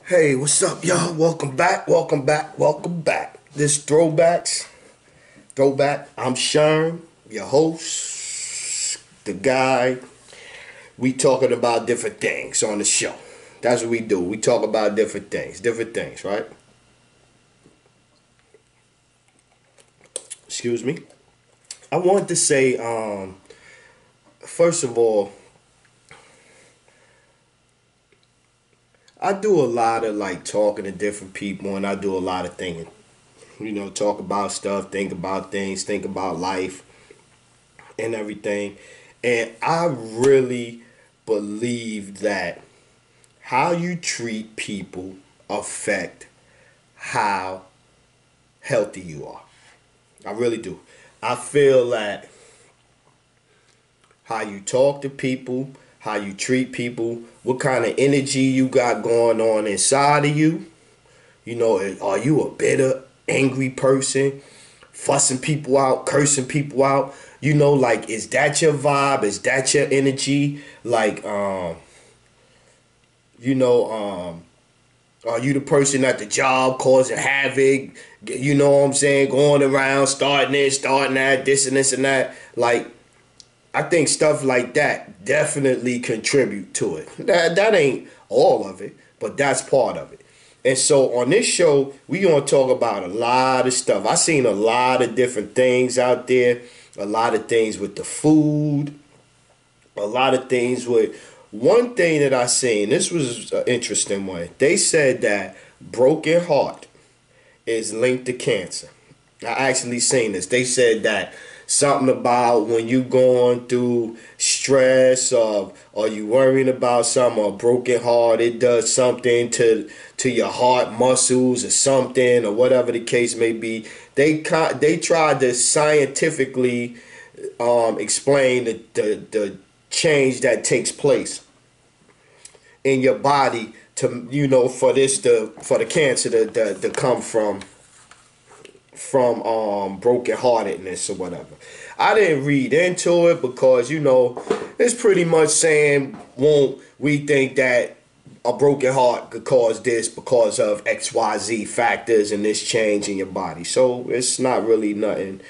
Hey, what's up, y'all? Welcome back, welcome back, welcome back. This Throwback. I'm Sherm, your host, the guy. We talking about different things on the show. That's what we do. We talk about different things, right? Excuse me. I wanted to say, first of all, I do a lot of like talking to different people, and I do a lot of thinking. Talk about stuff, think about things, think about life and everything. And I really believe that how you treat people affect how healthy you are. I really do. I feel that how you talk to people, how you treat people, what kind of energy you got going on inside of you. Are you a bitter, angry person, fussing people out, cursing people out? Like, is that your vibe? Is that your energy? Like, you know, are you the person at the job causing havoc? You know what I'm saying? Going around, starting this, starting that, this and this and that. Like, I think stuff like that definitely contribute to it. That ain't all of it, but that's part of it. And so on this show, we gonna talk about a lot of stuff. I seen a lot of different things out there, a lot of things with the food, a lot of things with one thing that I seen. This was an interesting one. They said that broken heart is linked to cancer. I actually seen this. They said that something about when you going through stress or you worrying about something or broken heart, it does something to your heart muscles or something or whatever the case may be. They tried to scientifically explain the change that takes place in your body to for the cancer to come from brokenheartedness or whatever. I didn't read into it because it's pretty much saying won't we think that a broken heart could cause this because of XYZ factors and this change in your body. So it's not really nothing.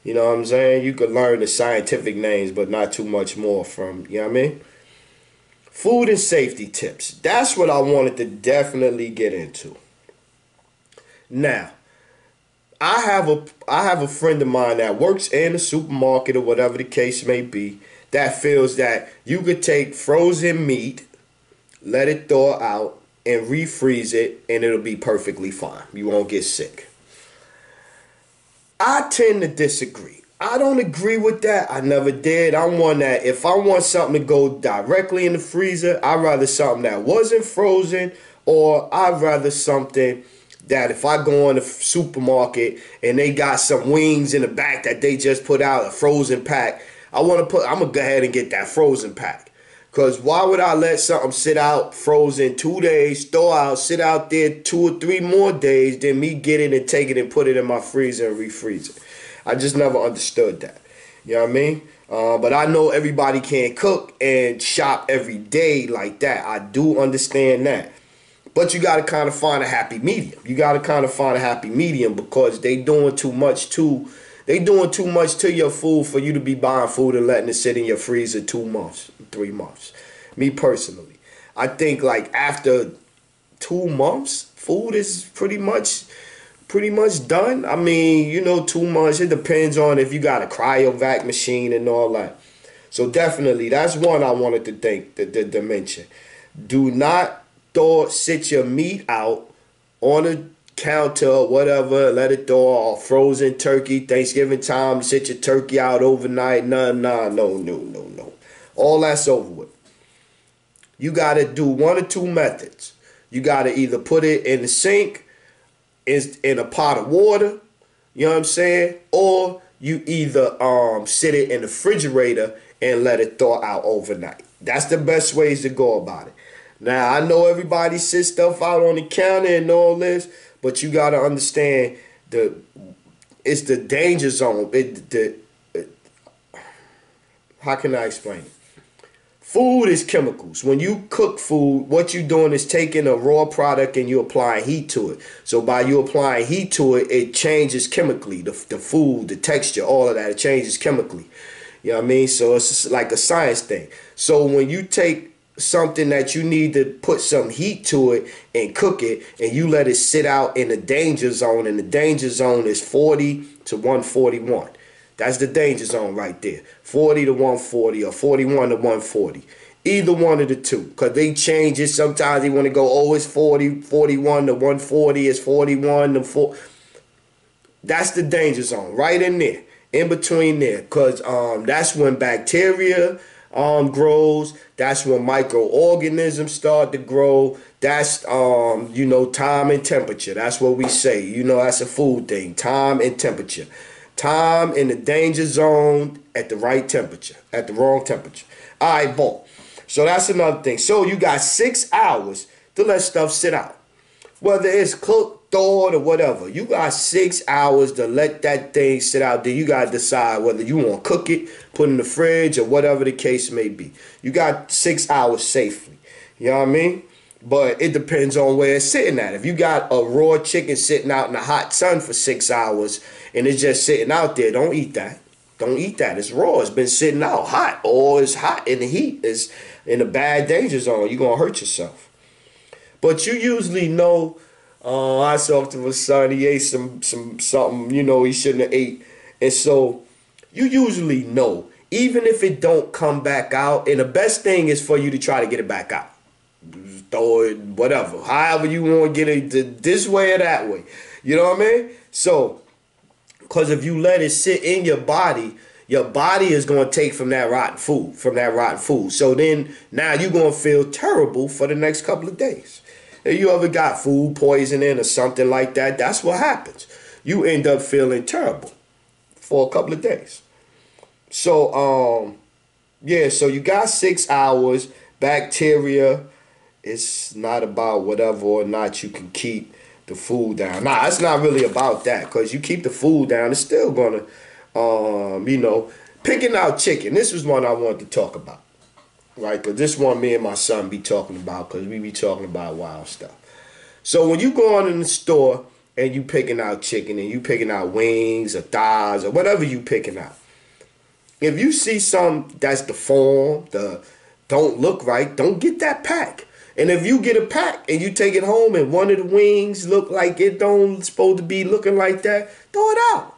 You know what I'm saying? You could learn the scientific names, but not too much more from, you know what I mean? Food and safety tips. That's what I wanted to definitely get into. Now, I have a friend of mine that works in a supermarket or whatever the case may be that feels that you could take frozen meat, let it thaw out, and refreeze it, and it'll be perfectly fine. You won't get sick. I tend to disagree. I don't agree with that. I never did. I'm one that if I want something to go directly in the freezer, I'd rather something that wasn't frozen, or I'd rather something that if I go in the supermarket and they got some wings in the back that they just put out a frozen pack, I'm gonna go ahead and get that frozen pack. Cause why would I let something sit out frozen 2 days, thaw out, sit out there 2 or 3 more days, then me get it and take it and put it in my freezer and refreeze it? I just never understood that. You know what I mean? But I know everybody can't cook and shop every day like that. I do understand that. But you got to kind of find a happy medium. You got to kind of find a happy medium because they doing too much to your food for you to be buying food and letting it sit in your freezer 2 months, 3 months. Me personally, I think like after 2 months, food is pretty much done. I mean, 2 months. It depends on if you got a cryovac machine and all that. So definitely, that's one I wanted to mention. Do not sit your meat out on a counter or whatever, let it thaw, or frozen turkey, Thanksgiving time, sit your turkey out overnight. No. All that's over with. You got to do one or two methods. You got to either put it in the sink, in a pot of water, you know what I'm saying? Or you either sit it in the refrigerator and let it thaw out overnight. That's the best ways to go about it. Now, I know everybody sits stuff out on the counter and all this, but you got to understand it's the danger zone. How can I explain it? Food is chemicals. When you cook food, what you're doing is taking a raw product and you're applying heat to it. So by you applying heat to it, it changes chemically. The food, the texture, all of that, it changes chemically. You know what I mean? So it's just like a science thing. So when you take something that you need to put some heat to it and cook it, and you let it sit out in the danger zone, and the danger zone is 40 to 141. That's the danger zone right there. 40 to 140 or 41 to 140. Either one of the two. Because they change it. Sometimes they want to go, oh, it's 40, 41 to 140. It's 41 to 4. That's the danger zone. Right in there. In between there. Because that's when bacteria grows. That's when microorganisms start to grow. That's, you know, time and temperature. That's what we say. You know, that's a food thing. Time and temperature. Time in the danger zone at the right temperature, at the wrong temperature. All right, boom. So that's another thing. So you got 6 hours to let stuff sit out. Whether it's cooked, thawed, or whatever. You got 6 hours to let that thing sit out. Then you got to decide whether you want to cook it, put it in the fridge, or whatever the case may be. You got 6 hours safely. You know what I mean? But it depends on where it's sitting at. If you got a raw chicken sitting out in the hot sun for 6 hours and it's just sitting out there, don't eat that. Don't eat that. It's raw. It's been sitting out hot. Or it's hot in the heat. It's in a bad danger zone. You're going to hurt yourself. But you usually know, I talked to my son. He ate something, you know, he shouldn't have ate. And so you usually know, even if it don't come back out, and the best thing is for you to try to get it back out. Throw it, whatever, however you want to get it, this way or that way. You know what I mean? So, because if you let it sit in your body is going to take from that rotten food. So then, now you're going to feel terrible for the next couple of days. If you ever got food poisoning or something like that, that's what happens. You end up feeling terrible for a couple of days. So, yeah, so you got 6 hours, bacteria. It's not about whatever or not you can keep the food down. Nah, it's not really about that, because you keep the food down, it's still gonna, you know, picking out chicken. This was one I wanted to talk about, right? Because this one me and my son be talking about, because we be talking about wild stuff. So when you go on in the store and you picking out chicken and you picking out wings or thighs or whatever you picking out, if you see some that's deformed, don't look right, don't get that pack. And if you get a pack and you take it home and one of the wings look like it don't supposed to be looking like that, throw it out.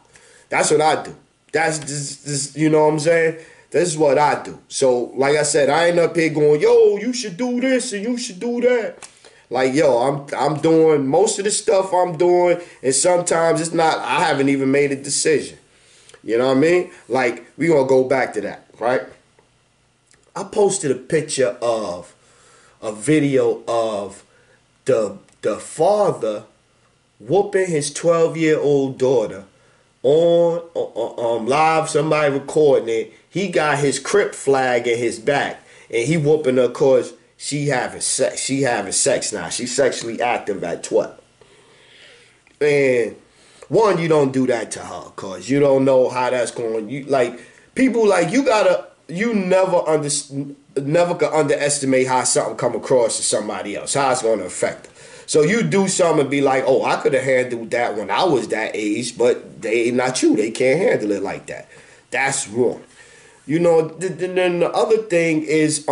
That's what I do. That's just, you know what I'm saying? This is what I do. So, like I said, I ain't up here going, yo, you should do this and you should do that. Like, yo, I'm doing most of the stuff I'm doing, and sometimes it's not, I haven't even made a decision. You know what I mean? Like, we gonna go back to that, right? I posted a picture of a video of the father whooping his 12-year-old daughter on live, somebody recording it. He got his Crip flag in his back, and he whooping her because she having sex now. She's sexually active at 12. And one, you don't do that to her because you don't know how that's going. You like people like you never can underestimate how something come across to somebody else, how it's going to affect them. So you do something and be like, oh, I could have handled that when I was that age, but they not you. They can't handle it like that. That's wrong. You know, then the other thing is,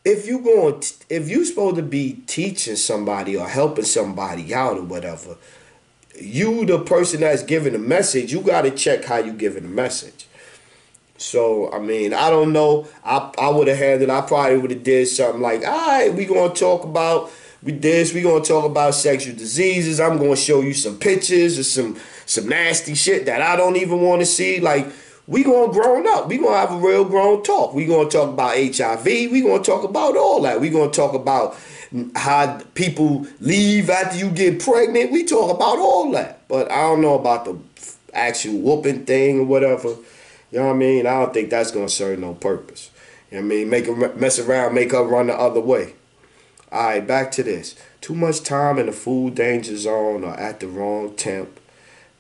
if you supposed to be teaching somebody or helping somebody out or whatever, you the person that's giving the message, you got to check how you giving the message. So, I mean, I don't know. I would have handled, I probably would have did something like, all right, we going to talk about we going to talk about sexual diseases. I'm going to show you some pictures or some nasty shit that I don't even want to see. Like, we going to grown up. We going to have a real grown talk. We going to talk about HIV. We going to talk about all that. We going to talk about how people leave after you get pregnant. We talk about all that. But I don't know about the actual whooping thing or whatever. You know what I mean? I don't think that's going to serve no purpose. You know what I mean? Make her mess around, make her run the other way. All right, back to this. Too much time in the food danger zone or at the wrong temp.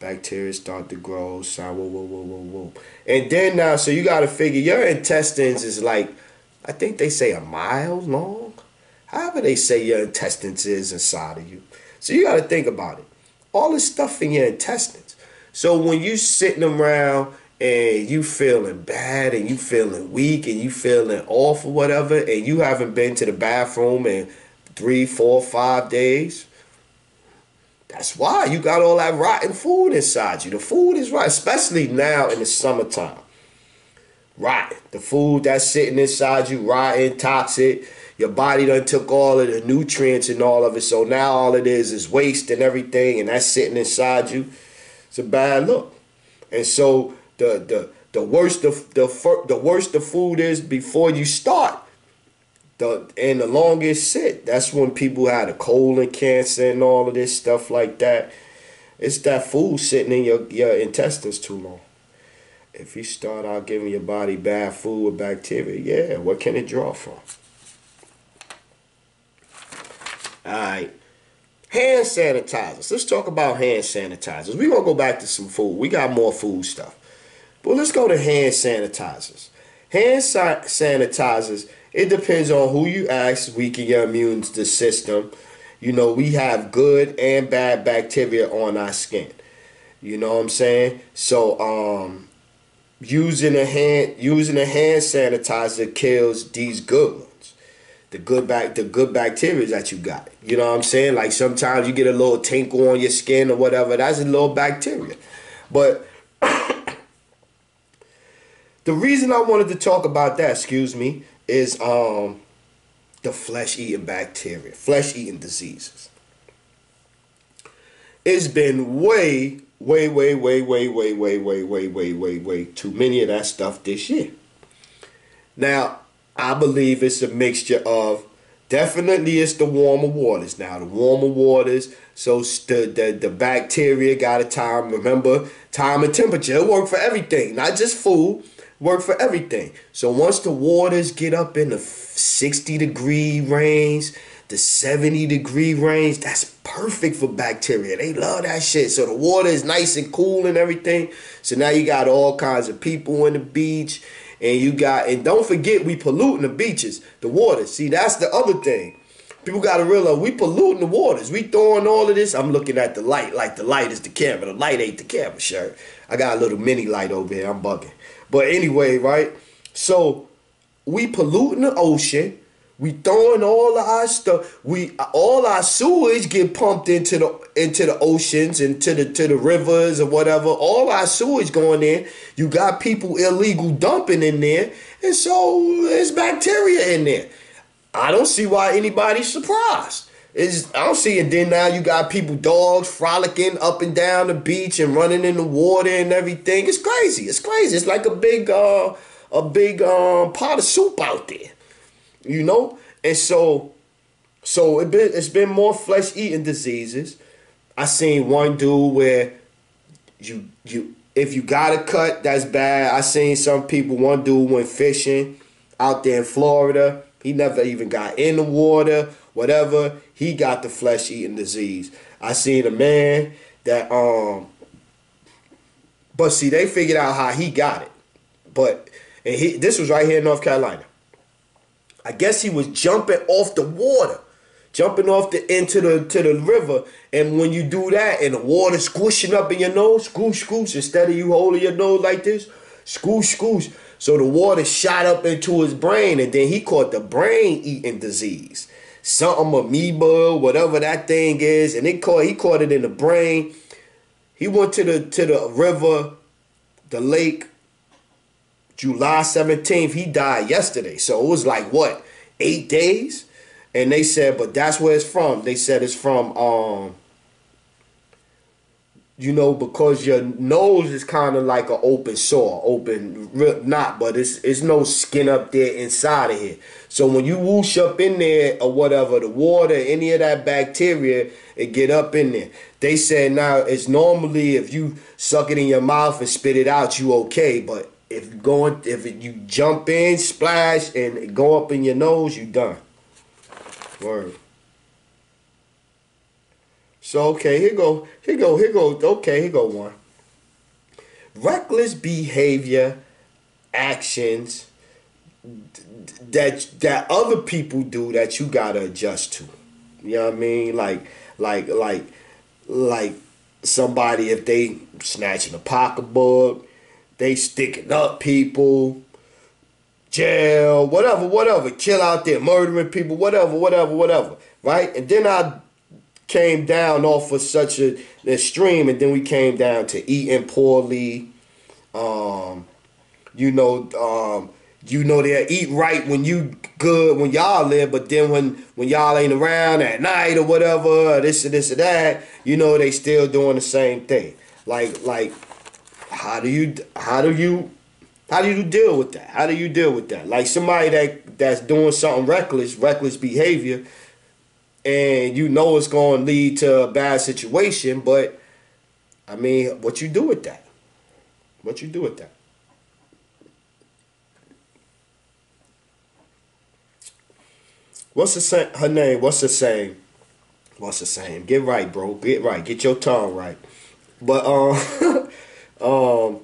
Bacteria start to grow. Whoa, whoa, whoa, whoa, whoa. And then now, so you got to figure your intestines is like, I think they say a mile long. However they say your intestines is inside of you. So you got to think about it. All this stuff in your intestines. So when you sitting around and you feeling bad and you feeling weak and you feeling off or whatever, and you haven't been to the bathroom in 3, 4, 5 days, that's why you got all that rotten food inside you. The food is rotten, especially now in the summertime. Rotten. The food that's sitting inside you, rotten, toxic. Your body done took all of the nutrients and all of it, so now all it is waste and everything, and that's sitting inside you. It's a bad look. And so the worse the worse the food is before you start, and the longest sit. That's when people had a colon cancer and all of this stuff like that. It's that food sitting in your intestines too long. If you start out giving your body bad food with bacteria, yeah, what can it draw from? Alright. Hand sanitizers. Let's talk about hand sanitizers. We're going to go back to some food. We got more food stuff. But let's go to hand sanitizers. Hand sanitizers, it depends on who you ask, weaken your immune system. You know, we have good and bad bacteria on our skin. You know what I'm saying? So, using a hand sanitizer kills these good ones. The good bacteria that you got. You know what I'm saying? Like sometimes you get a little tinkle on your skin or whatever. That's a little bacteria. But the reason I wanted to talk about that, is the flesh-eating bacteria, flesh-eating diseases. It's been way too many of that stuff this year. Now, I believe it's a mixture of, definitely it's the warmer waters. Now, the warmer waters, so the bacteria got a time. Remember, time and temperature, it work for everything, not just food, work for everything. So once the waters get up in the 60-degree range, the 70-degree range, that's perfect for bacteria. They love that shit. So the water is nice and cool and everything. So now you got all kinds of people on the beach. And don't forget, we polluting the beaches, the water. See, that's the other thing. People got to realize we polluting the waters. We throwing all of this. I'm looking at the light like the light is the camera. The light ain't the camera, sure. I got a little mini light over here. I'm bugging. But anyway, right? So we polluting the ocean. We throwing all of our stuff. All our sewage get pumped into the oceans, into the rivers or whatever. All our sewage going in. You got people illegal dumping in there, and so there's bacteria in there. I don't see why anybody's surprised. I don't see it. Then now you got people, dogs frolicking up and down the beach and running in the water and everything. It's crazy. It's crazy. It's like a big pot of soup out there. You know, and so it's been more flesh-eating diseases. I seen one dude where if you got a cut, that's bad. I seen some people. One dude went fishing out there in Florida. He never even got in the water. Whatever, he got the flesh-eating disease. I seen a man that but see, they figured out how he got it. This was right here in North Carolina. I guess he was jumping off the water, into the river, and when you do that and the water squishing up in your nose, scoosh, instead of you holding your nose like this, scoosh. So the water shot up into his brain, and then he caught the brain-eating disease, something amoeba, whatever that thing is, and he caught it in the brain. He went to the river, the lake. July 17th, he died yesterday. So it was like, what, 8 days? And they said, but that's where it's from. They said it's from, because your nose is kind of like an open sore, but it's no skin up there inside of here. So when you whoosh up in there or whatever, the water, any of that bacteria, it get up in there. They said now it's normally if you suck it in your mouth and spit it out, you okay, but if you jump in, splash, and go up in your nose, you done. Word. So okay, here go. Okay, here go one. Reckless behavior, actions that other people do that you gotta adjust to. You know what I mean? Like somebody, if they snatching a pocketbook, they sticking up people, jail, whatever, kill out there, murdering people, whatever, right? And then I came down off of such an extreme, and then we came down to eating poorly. Um, they'll eat right when you good when y'all live, but then when y'all ain't around at night or whatever, or this or that, they still doing the same thing. Like how do you deal with that? How do you deal with that? Like somebody that's doing something reckless behavior, and it's going to lead to a bad situation, but I mean, what you do with that? What you do with that? What's the her name? What's the saying? What's the saying? Get right, bro. Get right. Get your tongue right. But um,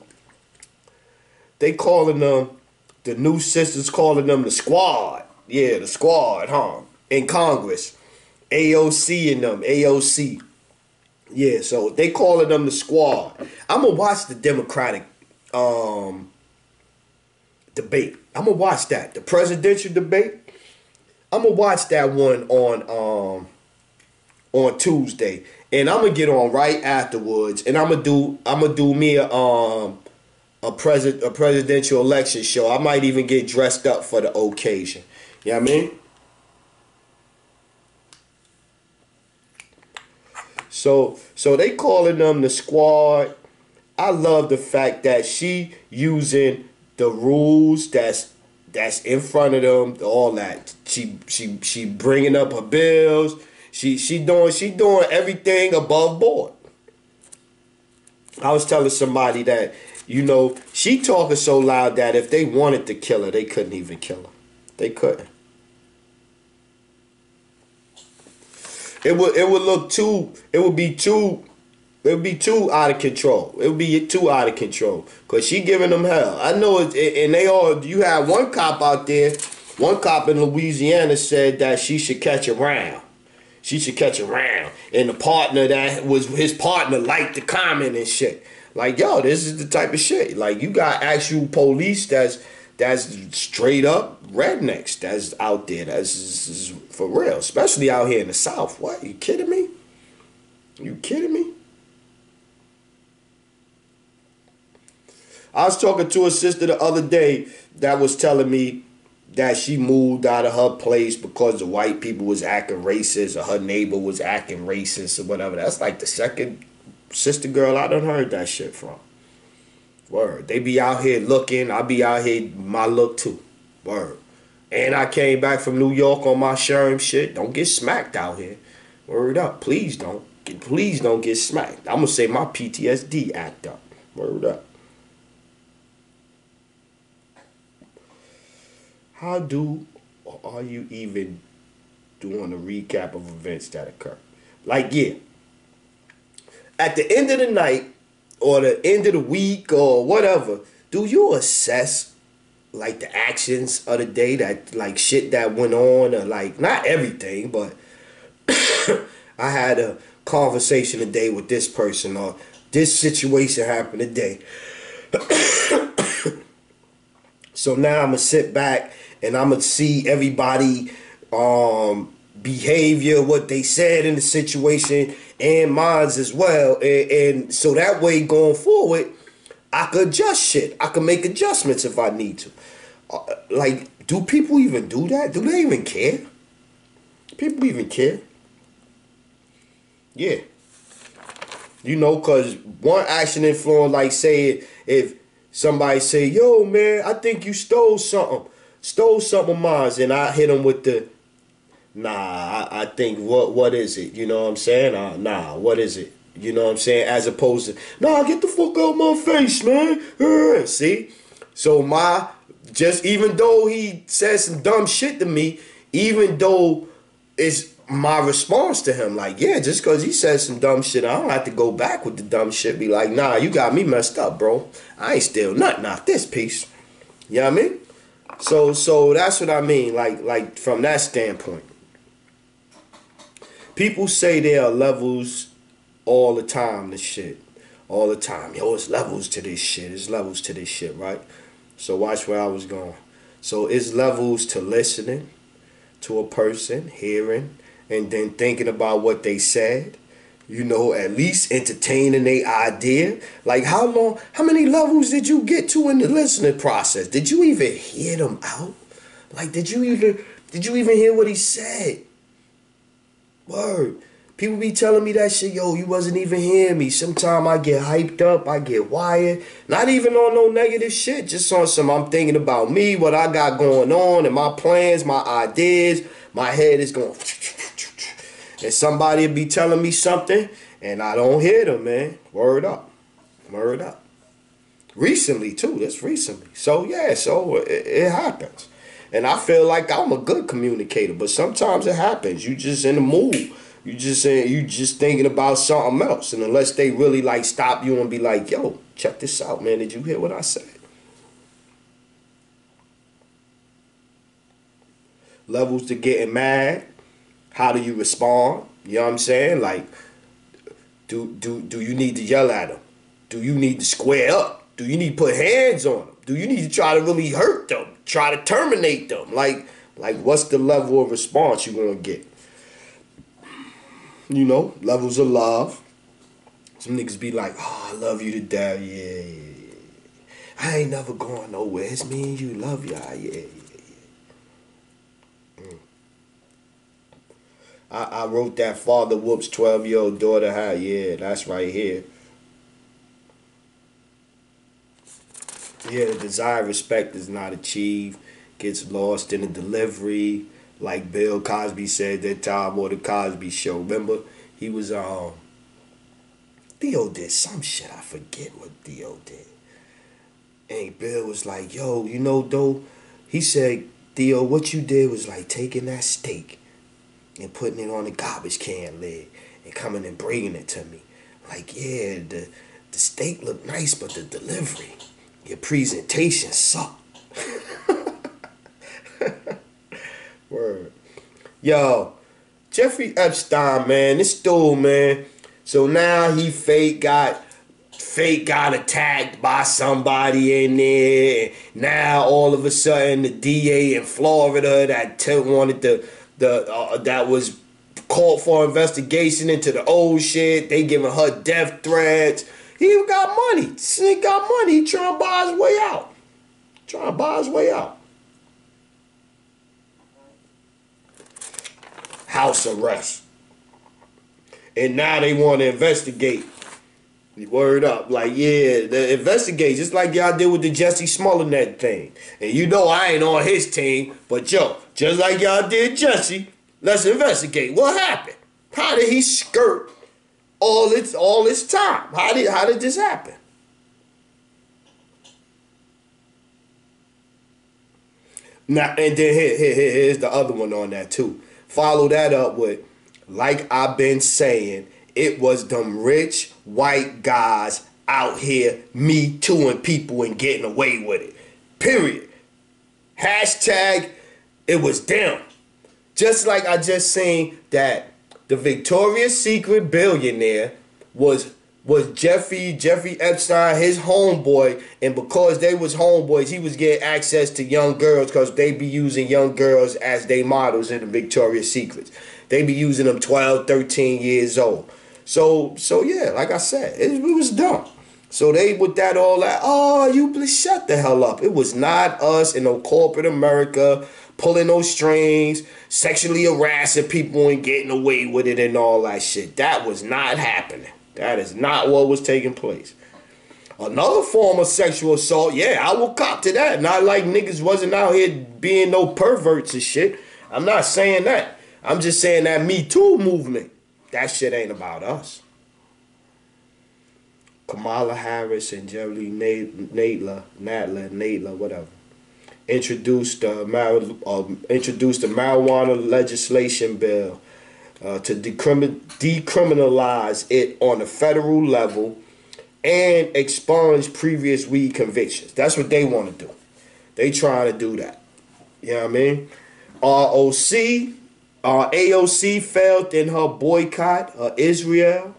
they calling them the new sisters calling them the squad. Yeah, the squad, huh? In Congress, AOC and them AOC. Yeah, so they calling them the squad. I'm gonna watch the Democratic debate. I'm gonna watch that, the presidential debate. I'm gonna watch that one on Tuesday, and I'm gonna get on right afterwards, and I'm gonna do me a presidential election show. I might even get dressed up for the occasion. You know what I mean? So they calling them the squad. I love the fact that she using the rules that's in front of them, all that. She bringing up her bills. She doing everything above board. I was telling somebody that she talking so loud that if they wanted to kill her, they couldn't even kill her. They couldn't. It would be too out of control. It would be too out of control. Cause she giving them hell. I know it, and they all. You had one cop out there. One cop in Louisiana said that she should catch a round. She should catch a round. And the partner that was his partner liked the comment and shit. Like, yo, this is the type of shit. Like, you got actual police that's straight up rednecks that's out there. That's for real. Especially out here in the South. What? You kidding me? You kidding me? I was talking to a sister the other day that was telling me that she moved out of her place because the white people was acting racist, or her neighbor was acting racist or whatever. That's like the second sister girl I done heard that shit from. Word. They be out here looking. I be out here my look too. Word. And I came back from New York on my Sherm shit. Don't get smacked out here. Word up. Please don't. Please don't get smacked. I'm going to say my PTSD act up. Word up. How do or are you even doing a recap of events that occur? Like, yeah. At the end of the night or the end of the week or whatever, do you assess like the actions of the day, that like shit that went on, or like not everything, but I had a conversation today with this person, or this situation happened today. So now I'm gonna sit back and I'm gonna see everybody behavior, what they said in the situation, and mine's as well. And so that way going forward, I could adjust shit. I could make adjustments if I need to. Like, do people even do that? Do they even care? People even care? Yeah. Because one action influence, like say if somebody say, yo, man, I think you stole something of mine, and I hit them with the, nah, I think, what is it? You know what I'm saying? Nah, what is it? You know what I'm saying? As opposed to, nah, get the fuck out of my face, man. See? So even though he said some dumb shit to me, even though my response to him, like, yeah, just because he said some dumb shit, I don't have to go back with the dumb shit. Be like, nah, you got me messed up, bro. I ain't steal nothing off this piece. You know what I mean? So that's what I mean, like from that standpoint. People say there are levels all the time to shit. All the time. Yo, it's levels to this shit. It's levels to this shit, right? So watch where I was going. So it's levels to listening to a person, hearing, and then thinking about what they said. You know, at least entertaining their idea. Like how many levels did you get to in the listening process? Did you even hear them out? Like did you even hear what he said? Word. People be telling me that shit, yo, you wasn't even hearing me. Sometimes I get hyped up, I get wired. Not even on no negative shit, just on some I'm thinking about me, what I got going on, and my plans, my ideas. My head is going, and somebody be telling me something, and I don't hear them, man. Word up. Word up. Recently, too. That's recently. So, yeah, it happens. And I feel like I'm a good communicator, but sometimes it happens. You just in the mood. You just thinking about something else. And unless they really like stop you and be like, yo, check this out, man. Did you hear what I said? Levels to getting mad. How do you respond? You know what I'm saying? Like, do you need to yell at them? Do you need to square up? Do you need to put hands on them? Do you need to try to really hurt them? Try to terminate them? Like what's the level of response you gonna get? You know, levels of love. Some niggas be like, oh, I love you to death, yeah. I ain't never going nowhere. It's me and you, love y'all, yeah. I wrote that father whoops 12-year-old daughter how, yeah, that's right here. Yeah, the desired respect is not achieved, gets lost in the delivery. Like Bill Cosby said that time on the Cosby Show. Remember, he was Theo did some shit. I forget what Theo did. And Bill was like, yo, you know, though, he said, Theo, what you did was like taking that steak and putting it on a garbage can lid and coming and bringing it to me. Like, yeah, the steak looked nice, but the delivery, your presentation sucked. Word. Yo, Jeffrey Epstein, man, this dude, man. So now he fake got attacked by somebody in there. Now all of a sudden the DA in Florida that wanted that was called for investigation into the old shit. They giving her death threats. He got money. He got money. He trying to buy his way out. Trying to buy his way out. House arrest. And now they want to investigate. Word up. Like, yeah, investigate. Just like y'all did with the Jesse Smollett thing. And you know I ain't on his team. But yo, just like y'all did Jesse, let's investigate. What happened? How did he skirt all this time? How did this happen? Now, and then here's the other one on that too. Follow that up with, like I've been saying, it was them rich white guys out here me tooing people and getting away with it. Period. Hashtag it was them. Just like I just seen that the Victoria's Secret billionaire was Jeffrey Epstein, his homeboy, and because they was homeboys, he was getting access to young girls because they be using young girls as they models in the Victoria's Secrets. They be using them 12, 13 years old. So yeah, like I said, it was dumb. So they with that all that, oh, you shut the hell up. It was not us in no corporate America pulling those strings, sexually harassing people and getting away with it and all that shit. That was not happening. That is not what was taking place. Another form of sexual assault, yeah, I will cop to that. Not like niggas wasn't out here being no perverts and shit. I'm not saying that. I'm just saying that Me Too movement, that shit ain't about us. Kamala Harris and Jerry Nadler, whatever, introduced a marijuana legislation bill to decriminalize it on a federal level and expunge previous weed convictions. That's what they want to do. They trying to do that. You know what I mean? AOC failed in her boycott of Israel.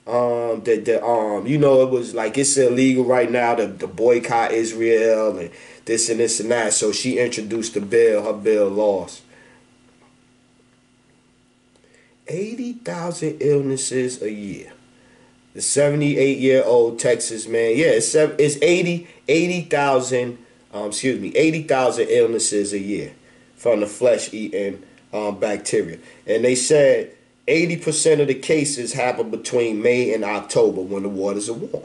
You know, it was like it's illegal right now to boycott Israel and this and this and that. So she introduced the bill. Her bill lost. 80,000 illnesses a year. The 78-year-old Texas man, yeah, it's 80,000 illnesses a year from the flesh-eating bacteria. And they said 80% of the cases happen between May and October when the waters are warm.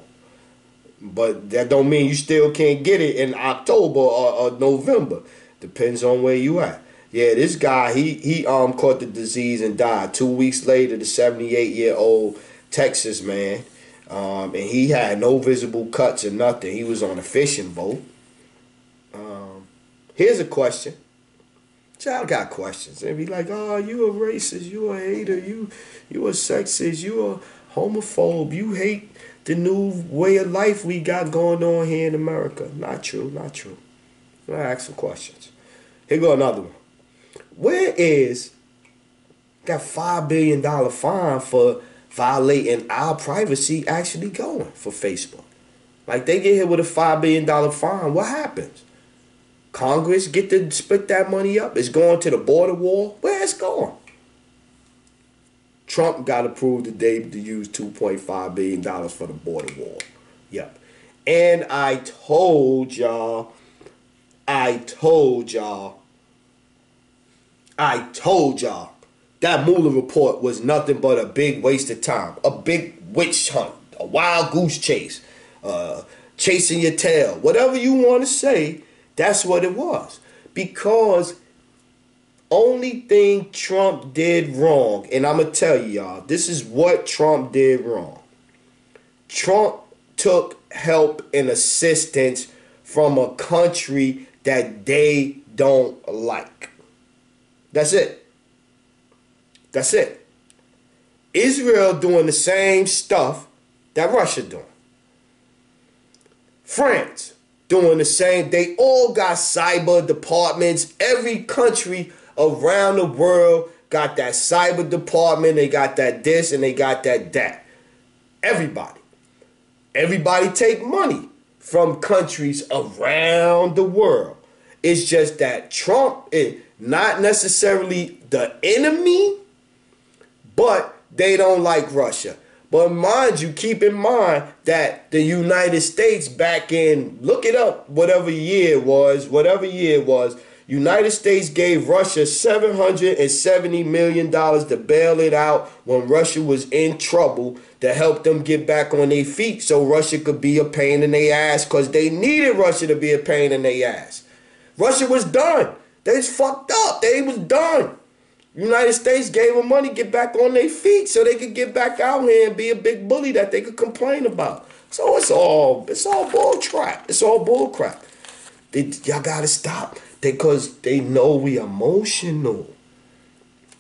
But that don't mean you still can't get it in October or November. Depends on where you at. Yeah, this guy, he caught the disease and died. 2 weeks later, the 78-year-old Texas man, and he had no visible cuts or nothing. He was on a fishing boat. Here's a question. Child got questions. They be like, oh, you a racist, you a hater, you a sexist, you a homophobe, you hate the new way of life we got going on here in America. Not true, not true. I ask some questions. Here go another one. Where is that $5 billion fine for violating our privacy actually going for Facebook? Like, they get hit with a $5 billion fine. What happens? Congress get to split that money up? It's going to the border wall? Where it's going? Trump got approved today to use $2.5 billion for the border wall. Yep. And I told y'all that Mueller report was nothing but a big waste of time, a big witch hunt, a wild goose chase, chasing your tail, whatever you want to say. That's what it was. Because only thing Trump did wrong, and I'm going to tell you, y'all, this is what Trump did wrong. Trump took help and assistance from a country that they don't like. That's it. That's it. Israel doing the same stuff that Russia doing. France doing the same. They all got cyber departments. Every country around the world got that cyber department. They got that this and they got that. Everybody. Everybody take money from countries around the world. It's just that Trump is not necessarily the enemy, but they don't like Russia. But mind you, keep in mind that the United States back in, look it up, whatever year it was, United States gave Russia $770 million to bail it out when Russia was in trouble, to help them get back on their feet so Russia could be a pain in their ass, because they needed Russia to be a pain in their ass. Russia was done. They was fucked up. They was done. United States gave them money to get back on their feet so they could get back out here and be a big bully that they could complain about. So it's all bull crap. It's all bull crap. Y'all gotta stop. Because they know we emotional.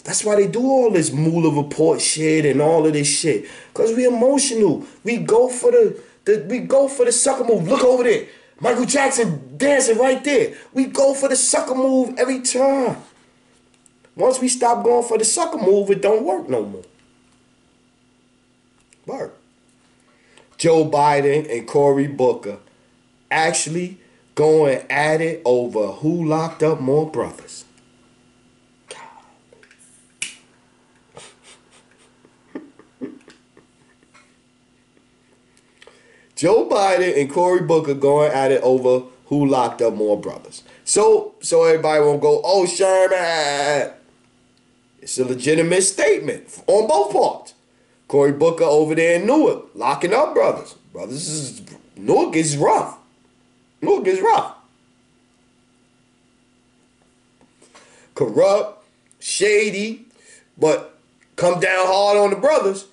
That's why they do all this Mueller report shit and all of this shit. Because we emotional. We go for the sucker move. Look over there. Michael Jackson dancing right there. We go for the sucker move every time. Once we stop going for the sucker move, it don't work no more. Work. Joe Biden and Cory Booker actually going at it over who locked up more brothers. Joe Biden and Cory Booker going at it over who locked up more brothers. So everybody won't go, oh, Sherman. It's a legitimate statement on both parts. Cory Booker over there in Newark, locking up brothers. Newark is rough. Newark is rough. Corrupt, shady, but come down hard on the brothers.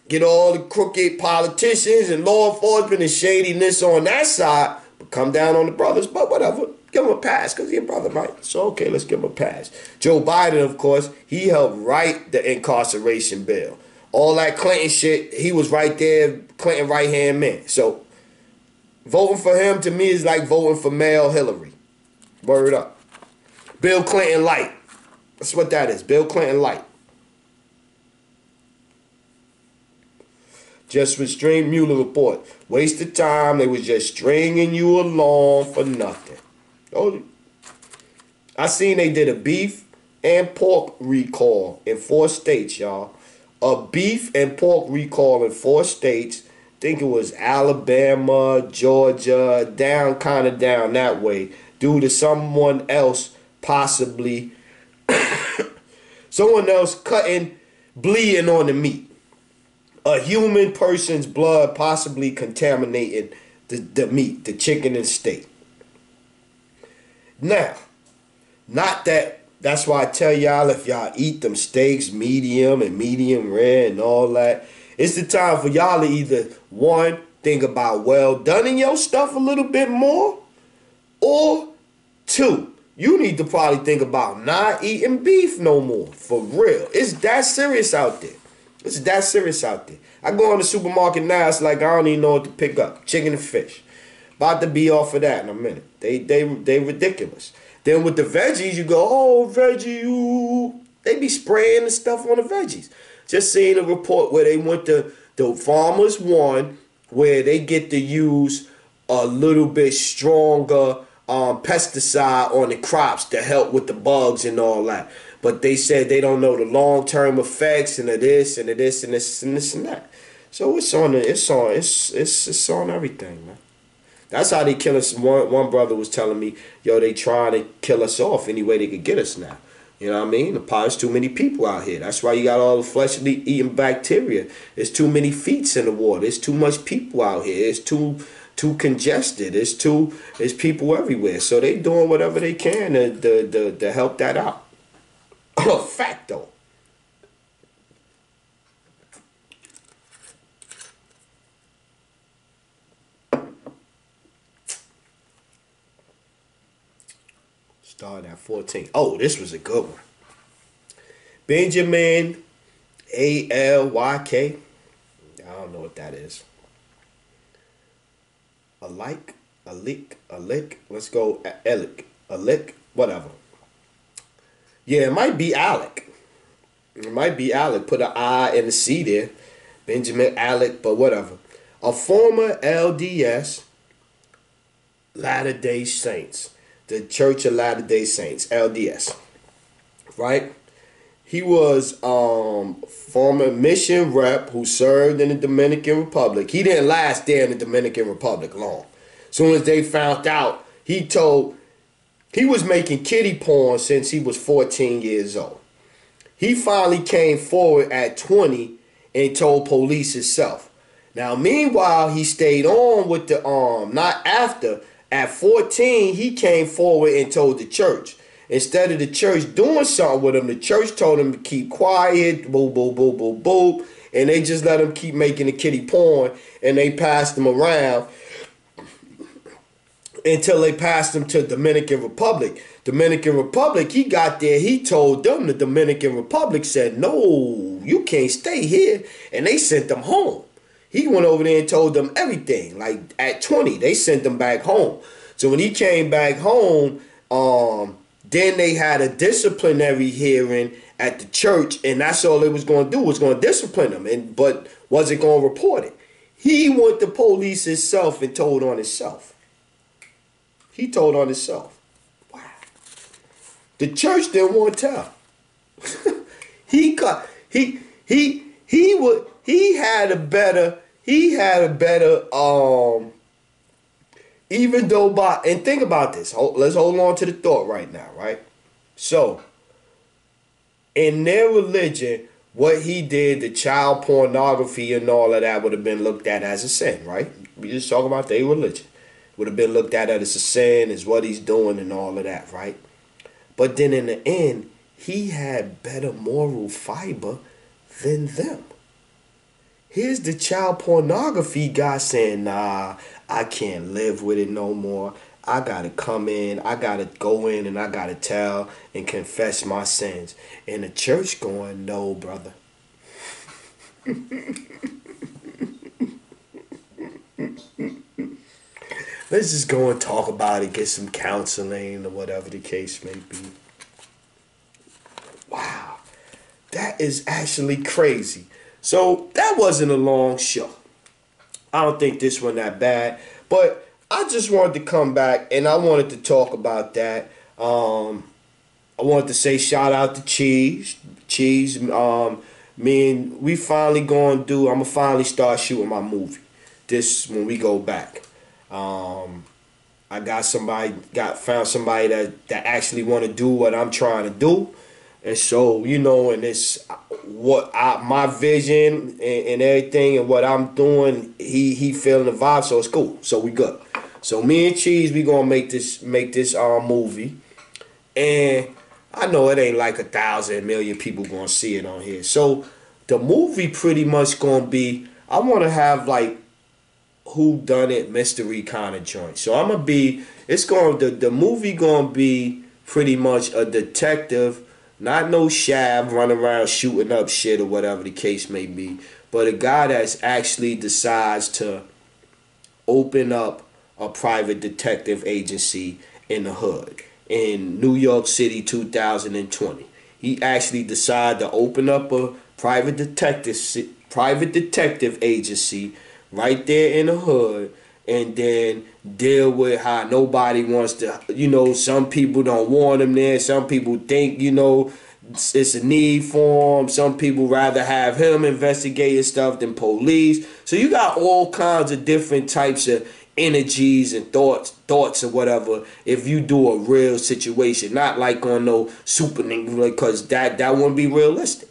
Get all the crooked politicians and law enforcement and shadiness on that side, but come down on the brothers. But whatever. give him a pass because he's a brother, right? So, okay, let's give him a pass. Joe Biden, of course, he helped write the incarceration bill. All that Clinton shit, he was right there, Clinton right-hand man. So, voting for him to me is like voting for male Hillary. Word up. Bill Clinton light. That's what that is. Bill Clinton light. Just with string Mueller report. Waste of time. They was just stringing you along for nothing. Oh, I seen they did a beef and pork recall in 4 states, y'all. A beef and pork recall in 4 states. I think it was Alabama, Georgia, kind of down that way, due to someone else possibly, someone else bleeding on the meat. A human person's blood possibly contaminating the meat, the chicken and steak. Now, that's why I tell y'all, if y'all eat them steaks, medium and medium rare and all that, it's the time for y'all to either, one, think about well done in your stuff a little bit more, or two, you need to probably think about not eating beef no more. For real. It's that serious out there. It's that serious out there. I go in the supermarket now, it's like I don't even know what to pick up. Chicken and fish. About to be off of that in a minute. They ridiculous. Then with the veggies, you go, oh, veggie, ooh. They be spraying the stuff on the veggies. Just seeing a report where they went to the Farmers One, where they get to use a little bit stronger pesticide on the crops to help with the bugs and all that. But they said they don't know the long-term effects and of this and of this and this and this and that. So it's on everything, man. That's how they kill us. One brother was telling me, yo, they trying to kill us off any way they could get us now. You know what I mean? There's too many people out here. That's why you got all the flesh-eating bacteria. There's too many feet in the water. There's too much people out here. It's too congested. It's people everywhere. So they doing whatever they can to help that out. Fact though. Started at 14. Oh, this was a good one. Benjamin Alyk. I don't know what that is. A lick. Let's go Alec, whatever. Yeah, it might be Alec. It might be Alec. Put an I and a C there. Benjamin Alec, but whatever. A former LDS, Latter-day Saints. The Church of Latter-day Saints, LDS. Right? He was former mission rep who served in the Dominican Republic. He didn't last there in the Dominican Republic long. Soon as they found out, he was making kiddie porn since he was 14 years old. He finally came forward at 20 and told police himself. Now, meanwhile, he stayed on with the not after. At 14, he came forward and told the church. Instead of the church doing something with him, the church told him to keep quiet, boo, boo, boo, boo, boo. And they just let him keep making the kiddie porn, and they passed him around until they passed him to Dominican Republic. Dominican Republic, he got there, he told them the Dominican Republic said, no, you can't stay here. And they sent him home. He went over there and told them everything. Like at 20, they sent him back home. So when he came back home, then they had a disciplinary hearing at the church, and that's all they was going to do, was going to discipline him, but wasn't going to report it. He went to police himself and told on himself. He told on himself. Wow. The church didn't want to tell. He had a better even though and think about this. Let's hold on to the thought right now, right? So, in their religion, what he did, the child pornography and all of that would have been looked at as a sin, right? We just talking about their religion. Would have been looked at as a sin, as what he's doing and all of that, right? But then in the end, he had better moral fiber than them. Here's the child pornography guy saying, nah, I can't live with it no more. I gotta come in, I gotta go in, and I gotta tell and confess my sins. And the church going, no, brother. Let's just go and talk about it, get some counseling or whatever the case may be. Wow, that is actually crazy. So that wasn't a long show. I don't think this one that bad, but I just wanted to come back and I wanted to talk about that. I wanted to say shout out to Cheese. Cheese, me and we finally going to do, I'm going to finally start shooting my movie. This, when we go back. I found somebody that actually want to do what I'm trying to do. And so, you know, and it's my vision and everything and what I'm doing, he feeling the vibe, so it's cool. So we good. So me and Cheese, we gonna make this movie. And I know it ain't like 1,000 million people gonna see it on here. So the movie pretty much gonna be, I wanna have like who done it mystery kind of joint. So I'm gonna be, the movie gonna be pretty much a detective, not no Shav running around shooting up shit or whatever the case may be, but a guy that's actually decides to open up a private detective agency in the hood in New York City 2020. He actually decided to open up a private detective agency right there in the hood, and then deal with how nobody wants to, you know, some people don't want him there, some people think, you know, it's a need for him, some people rather have him investigating stuff than police. So you got all kinds of different types of energies and thoughts or whatever if you do a real situation, not like on no super nigga, because that wouldn't be realistic.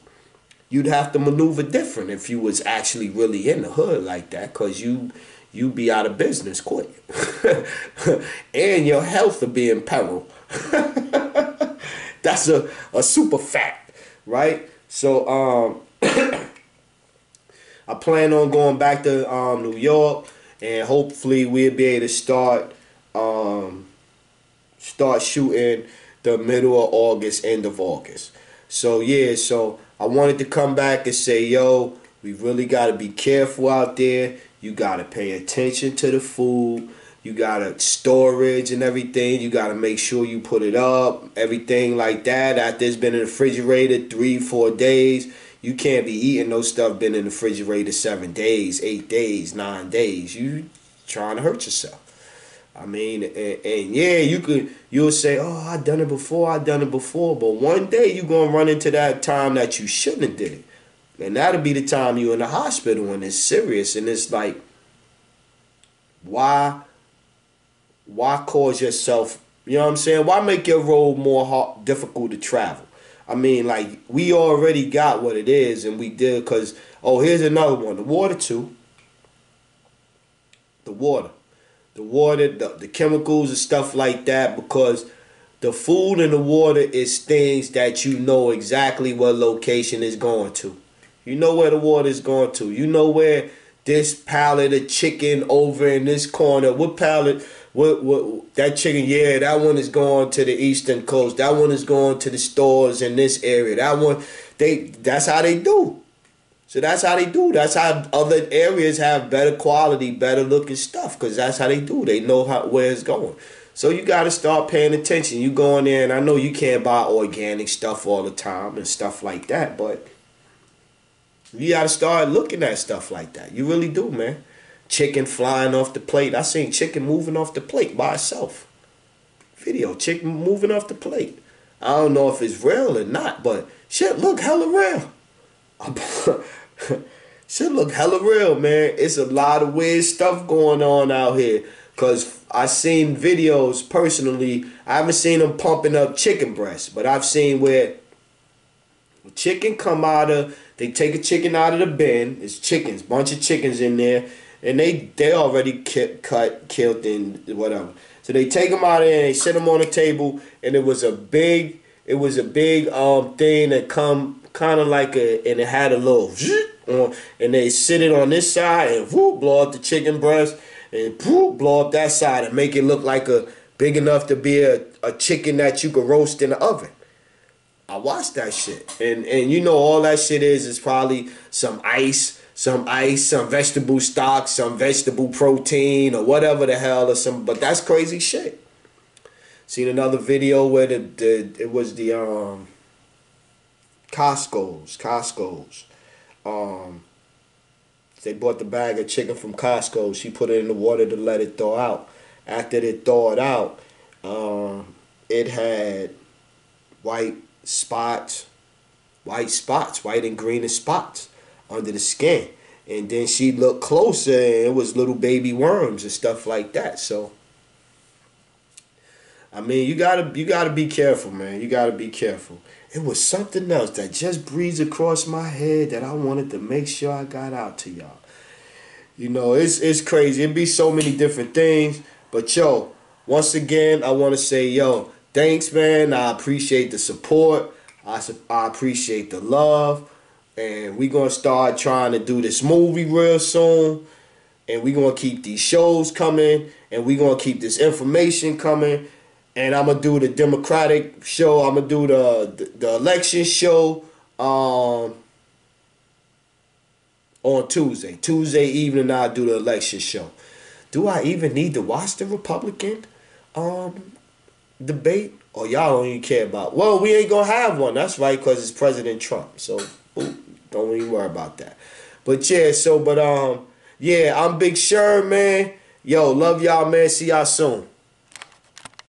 You'd have to maneuver different if you was actually really in the hood like that, because you be out of business quick. And your health will be in peril. That's a super fact, right? So I plan on going back to New York, and hopefully we'll be able to start shooting the middle of August, end of August. So yeah, so I wanted to come back and say, yo, we really got to be careful out there. You got to pay attention to the food. You got to storage and everything. You got to make sure you put it up, everything like that. After it's been in the refrigerator 3-4 days, you can't be eating no stuff been in the refrigerator 7 days, 8 days, 9 days. You trying to hurt yourself. I mean, and yeah, you'll say, oh, I done it before, but one day you're going to run into that time that you shouldn't have did it. And that'll be the time you're in the hospital and it's serious, and it's like, why cause yourself, you know what I'm saying? Why make your road more difficult to travel? I mean, like, we already got what it is, and we did, because, oh, here's another one. The water, too. The water, the chemicals and stuff like that, because the food and the water is things that you know exactly what location is going to. You know where the water is going to. You know where this pallet of chicken over in this corner, what pallet, what that chicken, yeah, that one is going to the eastern coast. That one is going to the stores in this area. That one, that's how they do. So that's how they do. That's how other areas have better quality, better looking stuff, because that's how they do. They know where it's going. So you got to start paying attention. You go in there, and I know you can't buy organic stuff all the time and stuff like that, but you got to start looking at stuff like that. You really do, man. Chicken flying off the plate. I seen chicken moving off the plate by itself. Video, chicken moving off the plate. I don't know if it's real or not, but shit look hella real. Shit look hella real, man. It's a lot of weird stuff going on out here. Because I seen videos personally. I haven't seen them pumping up chicken breasts, but I've seen where chicken come out of, they take a chicken out of the bin. It's chickens, bunch of chickens in there, and they already killed and whatever. So they take them out of there and they sit them on a table, and it was a big thing that come kind of like and it had a little and they sit it on this side and whoop, blow up the chicken breast, and whoop, blow up that side and make it look like a big enough to be a chicken that you could roast in the oven. I watched that shit. And you know all that shit is probably some ice, some vegetable stock, some vegetable protein or whatever the hell or some, but that's crazy shit. Seen another video where it was the Costco's. They bought the bag of chicken from Costco. She put it in the water to let it thaw out. After it thawed out, it had white and green spots under the skin. And then she looked closer and it was little baby worms and stuff like that. So I mean, you gotta be careful, man. You gotta be careful. It was something else that just breezed across my head that I wanted to make sure I got out to y'all. You know, it's crazy. It be so many different things. But yo, once again, I want to say, yo, thanks, man. I appreciate the support. I appreciate the love. And we going to start trying to do this movie real soon. And we going to keep these shows coming. And we going to keep this information coming. And I'm going to do the Democratic show. I'm going to do the election show on Tuesday. Tuesday evening, I'll do the election show. Do I even need to watch the Republican debate? Or y'all don't even care about? Well, we ain't going to have one. That's right, because it's President Trump. So, don't even worry about that. But yeah, yeah, I'm Big Sherm, man. Yo, love y'all, man. See y'all soon.